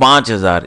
5,000,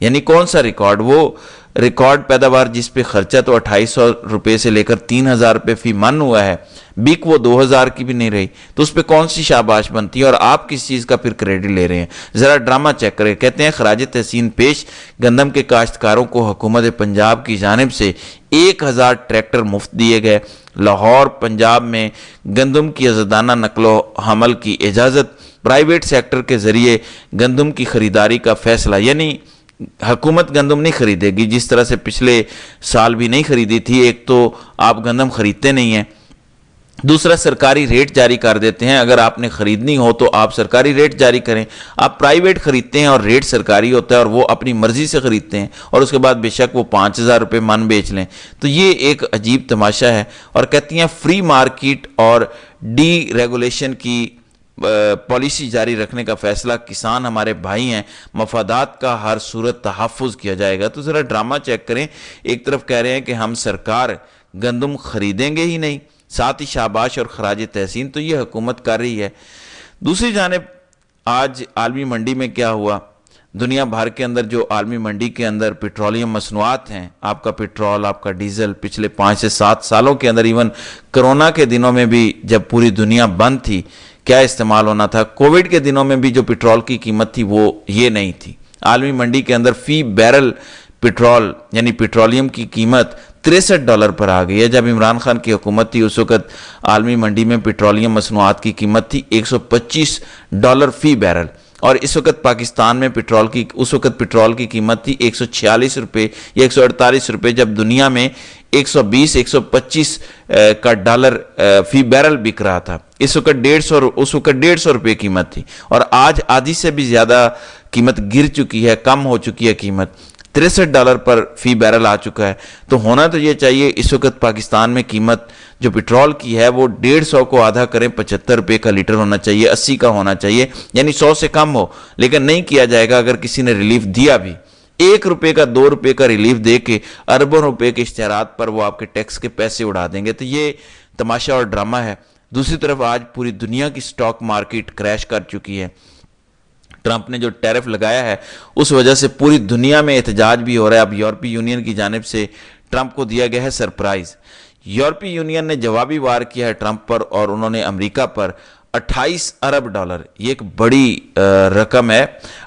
یعنی کون سا ریکارڈ؟ وہ ریکارڈ پیداوار جس پہ خرچہ تو 2800 روپے سے لے کر 3000 روپے فی من ہوا ہے، بک وہ 2000 کی بھی نہیں رہی، تو اس پہ کون سی شاباش بنتی ہے؟ اور آپ کس چیز کا پھر کریڈٹ لے رہے ہیں؟ ذرا ڈرامہ چیک کریں۔ کہتے ہیں خراج تحسین پیش، گندم کے کاشتکاروں کو حکومت پنجاب کی جانب سے 1000 ٹریکٹر مفت دیے گئے۔ لاہور پنجاب میں گندم کی آزادانہ نقل و حمل کی اجازت، پرائیویٹ سیکٹر کے ذریعے گندم کی خریداری کا فیصلہ، یعنی حکومت گندم نہیں خریدے گی جس طرح سے پچھلے سال بھی نہیں خریدی تھی۔ ایک تو آپ گندم خریدتے نہیں ہیں، دوسرا سرکاری ریٹ جاری کر دیتے ہیں۔ اگر آپ نے خریدنی ہو تو آپ سرکاری ریٹ جاری کریں، آپ پرائیویٹ خریدتے ہیں اور ریٹ سرکاری ہوتا ہے اور وہ اپنی مرضی سے خریدتے ہیں، اور اس کے بعد بے شک وہ 5000 روپے من بیچ لیں، تو یہ ایک عجیب تماشا ہے۔ اور کہتی ہیں فری مارکیٹ اور ڈی ریگولیشن کی پالیسی جاری رکھنے کا فیصلہ، کسان ہمارے بھائی ہیں، مفادات کا ہر صورت تحفظ کیا جائے گا۔ تو ذرا ڈرامہ چیک کریں، ایک طرف کہہ رہے ہیں کہ ہم سرکار گندم خریدیں گے ہی نہیں، ساتھ ہی شاباش اور خراج تحسین تو یہ حکومت کر رہی ہے۔ دوسری جانب آج عالمی منڈی میں کیا ہوا؟ دنیا بھر کے اندر جو عالمی منڈی کے اندر پیٹرولیم مصنوعات ہیں، آپ کا پیٹرول، آپ کا ڈیزل، پچھلے 5 سے 7 سالوں کے اندر، ایون کرونا کے دنوں میں بھی جب پوری دنیا بند تھی، کیا استعمال ہونا تھا؟ کووڈ کے دنوں میں بھی جو پیٹرول کی قیمت تھی وہ یہ نہیں تھی۔ عالمی منڈی کے اندر فی بیرل پیٹرول یعنی پیٹرولیم کی قیمت $63 پر آ گئی ہے۔ جب عمران خان کی حکومت تھی اس وقت عالمی منڈی میں پیٹرولیم مصنوعات کی قیمت تھی $125 فی بیرل، اور اس وقت پاکستان میں پیٹرول کی قیمت تھی $146 یا $148، جب دنیا میں 120-125 کا ڈالر فی بیرل بک رہا تھا۔ اس وقت 150 روپے قیمت تھی، اور آج آدھی سے بھی زیادہ قیمت گر چکی ہے، کم ہو چکی ہے قیمت، $63 پر فی بیرل آ چکا ہے۔ تو ہونا تو یہ چاہیے اس وقت پاکستان میں قیمت جو پیٹرول کی ہے وہ 150 کو آدھا کریں، 75 روپے کا لیٹر ہونا چاہیے، 80 کا ہونا چاہیے، یعنی 100 سے کم ہو، لیکن نہیں کیا جائے گا۔ اگر کسی نے ریلیف دیا بھی، 1 روپے کا 2 روپے کا ریلیف دے کے اربوں روپے کے اشتہارات پر وہ آپ کے ٹیکس کے پیسے اڑا دیں گے، تو یہ تماشا اور ڈرامہ ہے۔ دوسری طرف آج پوری دنیا کی سٹاک مارکیٹ کریش کر چکی ہے۔ ٹرمپ نے جو ٹیرف لگایا ہے اس وجہ سے پوری دنیا میں احتجاج بھی ہو رہا ہے۔ اب یورپی یونین کی جانب سے ٹرمپ کو دیا گیا ہے سرپرائز۔ یورپی یونین نے جوابی وار کیا ہے ٹرمپ پر، اور انہوں نے امریکہ پر $28 ارب، یہ ایک بڑی رقم ہے،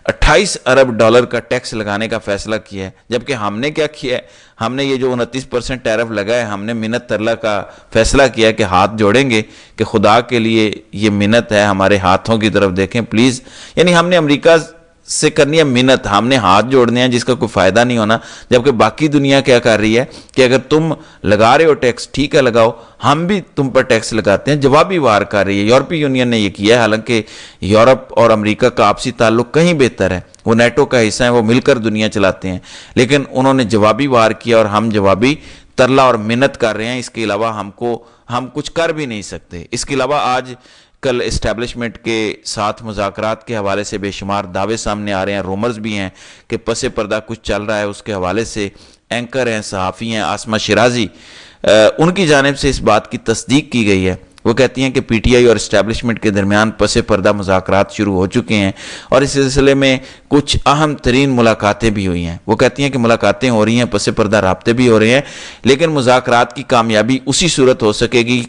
$28 ارب کا ٹیکس لگانے کا فیصلہ کیا ہے۔ جبکہ ہم نے کیا کیا ہے؟ ہم نے یہ جو 29% ٹیرف لگا ہے، ہم نے منت ترلا کا فیصلہ کیا ہے کہ ہاتھ جوڑیں گے کہ خدا کے لیے یہ منت ہے، ہمارے ہاتھوں کی طرف دیکھیں پلیز، یعنی ہم نے امریکہ سے کرنی ہے منت، ہم نے ہاتھ جوڑنے ہیں جس کا کوئی فائدہ نہیں ہونا۔ جبکہ باقی دنیا کیا کر رہی ہے کہ اگر تم لگا رہے ہو ٹیکس، ٹھیک ہے لگاؤ، ہم بھی تم پر ٹیکس لگاتے ہیں، جوابی وار کر رہی ہے۔ یورپی یونین نے یہ کیا ہے، حالانکہ یورپ اور امریکہ کا آپسی تعلق کہیں بہتر ہے، وہ نیٹو کا حصہ ہیں، وہ مل کر دنیا چلاتے ہیں، لیکن انہوں نے جوابی وار کیا اور ہم جوابی ترلا اور منت کر رہے ہیں۔ اس کے علاوہ ہم کچھ کر بھی نہیں سکتے۔ اس کے علاوہ آج کل اسٹیبلشمنٹ کے ساتھ مذاکرات کے حوالے سے بے شمار دعوے سامنے آ رہے ہیں، رومرز بھی ہیں کہ پس پردہ کچھ چل رہا ہے۔ اس کے حوالے سے اینکر ہیں، صحافی ہیں آسمہ شیرازی، ان کی جانب سے اس بات کی تصدیق کی گئی ہے۔ وہ کہتی ہیں کہ پی ٹی آئی اور اسٹیبلشمنٹ کے درمیان پس پردہ مذاکرات شروع ہو چکے ہیں، اور اس سلسلے میں کچھ اہم ترین ملاقاتیں بھی ہوئی ہیں۔ وہ کہتی ہیں کہ ملاقاتیں ہو رہی ہیں، پس پردہ رابطے بھی ہو رہے ہیں، لیکن مذاکرات کی کامیابی اسی صورت ہو سکے گی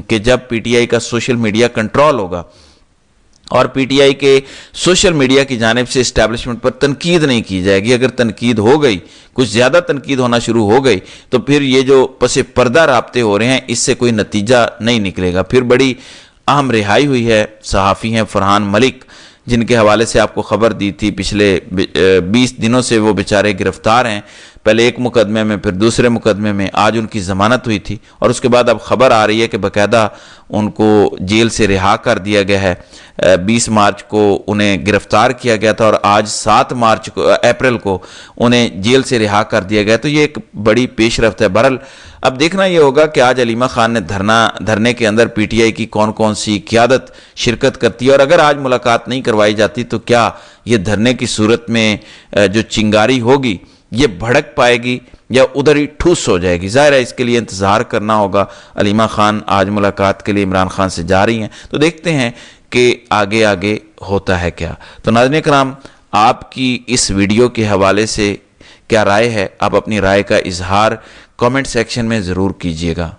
کہ جب پی ٹی آئی کا سوشل میڈیا کنٹرول ہوگا، اور پی ٹی آئی کے سوشل میڈیا کی جانب سے اسٹیبلشمنٹ پر تنقید نہیں کی جائے گی۔ اگر تنقید ہو گئی، کچھ زیادہ تنقید ہونا شروع ہو گئی، تو پھر یہ جو پس پردہ رابطے ہو رہے ہیں اس سے کوئی نتیجہ نہیں نکلے گا۔ پھر بڑی اہم رہائی ہوئی ہے، صحافی ہیں فرحان ملک، جن کے حوالے سے آپ کو خبر دی تھی، پچھلے 20 دنوں سے وہ بیچارے گرفتار ہیں، پہلے ایک مقدمے میں، پھر دوسرے مقدمے میں، آج ان کی ضمانت ہوئی تھی، اور اس کے بعد اب خبر آ رہی ہے کہ باقاعدہ ان کو جیل سے رہا کر دیا گیا ہے۔ 20 مارچ کو انہیں گرفتار کیا گیا تھا، اور آج 7 اپریل کو انہیں جیل سے رہا کر دیا گیا، تو یہ ایک بڑی پیش رفت ہے۔ بہرحال اب دیکھنا یہ ہوگا کہ آج علیمہ خان نے دھرنے کے اندر پی ٹی آئی کی کون کون سی قیادت شرکت کرتی ہے، اور اگر آج ملاقات نہیں کروائی جاتی تو کیا یہ دھرنے کی صورت میں جو چنگاری ہوگی یہ بھڑک پائے گی یا ادھر ہی ٹھوس ہو جائے گی؟ ظاہر ہے اس کے لیے انتظار کرنا ہوگا۔ علیمہ خان آج ملاقات کے لیے عمران خان سے جا رہی ہیں، تو دیکھتے ہیں کہ آگے ہوتا ہے کیا۔ تو ناظرین کرام، آپ کی اس ویڈیو کے حوالے سے کیا رائے ہے؟ آپ اپنی رائے کا اظہار کامنٹ سیکشن میں ضرور کیجیے گا۔